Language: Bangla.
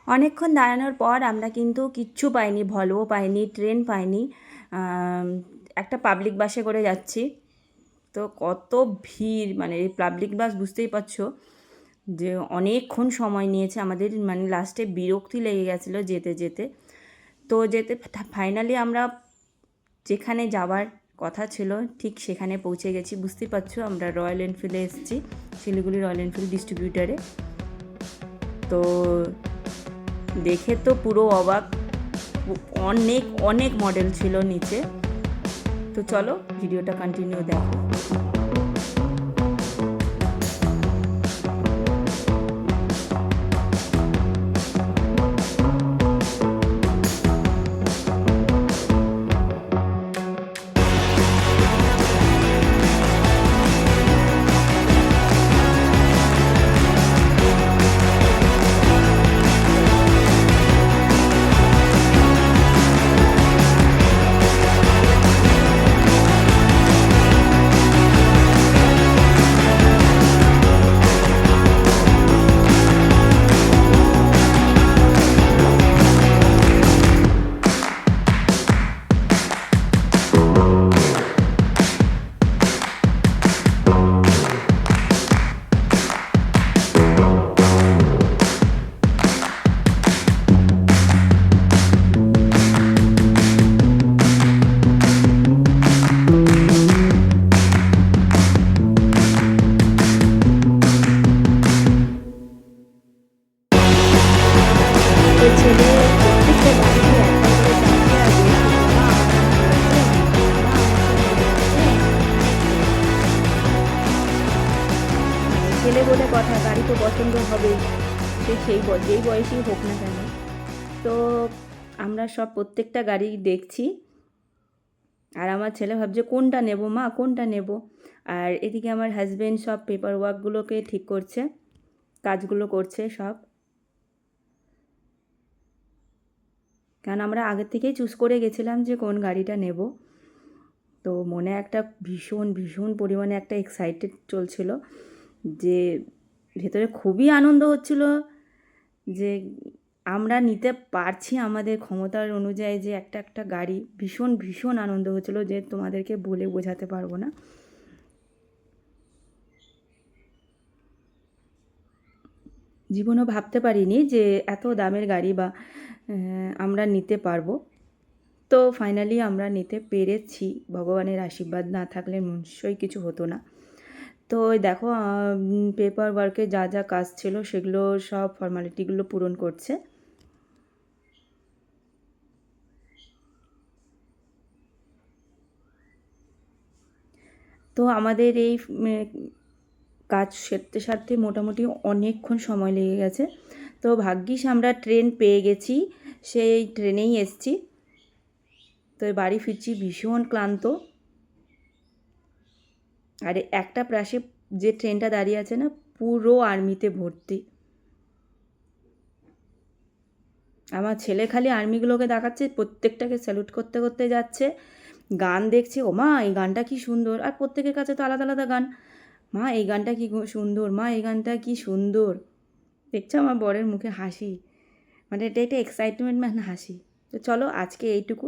অনেকক্ষণ দাঁড়ানোর পর আমরা কিন্তু কিচ্ছু পাইনি, ভলভো পাইনি, ট্রেন পাইনি। একটা পাবলিক বাসে করে যাচ্ছি। তো কত ভিড়, মানে এই পাবলিক বাস বুঝতেই পারছো যে অনেকক্ষণ সময় নিয়েছে আমাদের, মানে লাস্টে বিরক্তি লেগে গেছিলো যেতে যেতে। তো যেতে ফাইনালি আমরা যেখানে যাওয়ার কথা ছিল ঠিক সেখানে পৌঁছে গেছি। বুঝতেই পারছো আমরা রয়্যাল এনফিল্ডে এসেছি, শিলিগুড়ি রয়্যাল এনফিল্ড ডিস্ট্রিবিউটারে। তো দেখে তো পুরো অবাক, অনেক অনেক মডেল ছিল নিচে। তো চলো ভিডিওটা কন্টিনিউ দেখো। ছেলে প্রত্যেকটা গাড়িতে একটা করে চাপছে আর বলছে, "মা, মানে ছেলে বলে কথা, গাড়ি তো পছন্দ হবেই, সে যেই বয়সেই হোক না কেন। তো আমরা সব প্রত্যেকটা গাড়ি দেখছি, আর আমার ছেলে ভাবছে কোনটা নেব মা, কোনটা নেব। আর এদিকে আমার হাজব্যান্ড সব পেপার ওয়ার্কগুলোকে ঠিক করছে, কাজগুলো করছে সব। কারণ আমরা আগের থেকেই চুজ করে গেছিলাম যে কোন গাড়িটা নেব। তো মনে একটা ভীষণ ভীষণ পরিমাণে একটা এক্সাইটেড চলছিল, যে ভেতরে খুবই আনন্দ হচ্ছিল যে আমরা নিতে পারছি আমাদের ক্ষমতার অনুযায়ী যে একটা একটা গাড়ি। ভীষণ ভীষণ আনন্দ হচ্ছিল যে তোমাদেরকে বলে বোঝাতে পারবো না। জীবনেও ভাবতে পারিনি যে এত দামের গাড়ি বা আমরা নিতে পারবো। তো ফাইনালি আমরা নিতে পেরেছি, ভগবানের আশীর্বাদ না থাকলে নিশ্চয়ই কিছু হতো না। তো ওই দেখো পেপার ওয়ার্কে যা যা কাজ ছিল সেগুলো সব ফর্মালিটিগুলো পূরণ করছে। তো আমাদের এই কাজ সারতে সারতে মোটামুটি অনেকক্ষণ সময় লেগে গেছে। তো ভাগ্যিস আমরা ট্রেন পেয়ে গেছি, সেই ট্রেনেই এসছি। তো বাড়ি ফিরছি ভীষণ ক্লান্ত। আর একটা পাশে যে ট্রেনটা দাঁড়িয়ে আছে না, পুরো আর্মিতে ভর্তি। আমার ছেলে খালি আর্মিগুলোকে দেখাচ্ছে, প্রত্যেকটাকে স্যালুট করতে করতে যাচ্ছে, গান দেখছে, ও মা এই গানটা কি সুন্দর। আর প্রত্যেকের কাছে তো আলাদা আলাদা গান, মা এই গানটা কি সুন্দর, মা এই গানটা কি সুন্দর। দেখছো আমার বরের মুখে হাসি, মানে এটা একটা এক্সাইটমেন্ট, মানে হাসি। তো চলো আজকে এইটুকু।